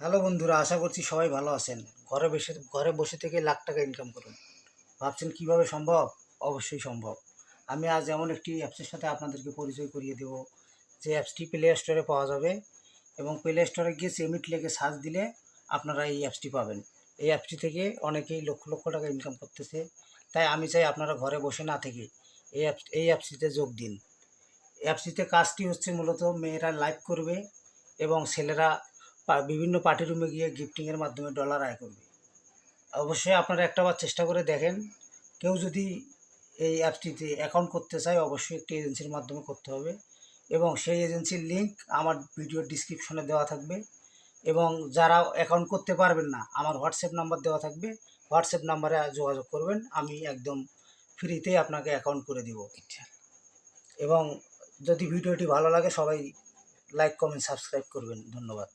Hello বন্ধুরা, আশা করছি সবাই ভালো আছেন। ঘরে বসে থেকে লাখ টাকা ইনকাম করুন। ভাবছেন কিভাবে সম্ভব? অবশ্যই সম্ভব। আমি আজ এমন একটি অ্যাপসের সাথে আপনাদেরকে পরিচয় করিয়ে দেব, যে অ্যাপসটি প্লে স্টোরে পাওয়া যাবে এবং প্লে স্টোরে গিয়ে সেমিট লিখে সার্চ দিলে আপনারা এই অ্যাপসটি পাবেন। এই অ্যাপসটি থেকে অনেকেই লক্ষ লক্ষ টাকা ইনকাম করতেছে। তাই আমি চাই আপনারা ঘরে বসে না থেকে এই অ্যাপসটিতে যোগ দিন। অ্যাপসটিতে কাজটি হচ্ছে মূলত মেয়েরা লাইভ করবে এবং ছেলেরা বিভিন্ন পার্টি রুমে গিয়ে গিফটিংয়ের মাধ্যমে ডলার আয় করবে। অবশ্যই আপনারা একটাবার চেষ্টা করে দেখেন। কেউ যদি এই অ্যাপসটিতে অ্যাকাউন্ট করতে চায়, অবশ্যই একটি এজেন্সির মাধ্যমে করতে হবে এবং সেই এজেন্সির লিঙ্ক আমার ভিডিওর ডিসক্রিপশনে দেওয়া থাকবে। এবং যারা অ্যাকাউন্ট করতে পারবেন না, আমার হোয়াটসঅ্যাপ নাম্বার দেওয়া থাকবে। হোয়াটসঅ্যাপ নাম্বারে যোগাযোগ করবেন, আমি একদম ফ্রিতেই আপনাকে অ্যাকাউন্ট করে দিব। এবং যদি ভিডিওটি ভালো লাগে, সবাই লাইক কমেন্ট সাবস্ক্রাইব করবেন। ধন্যবাদ।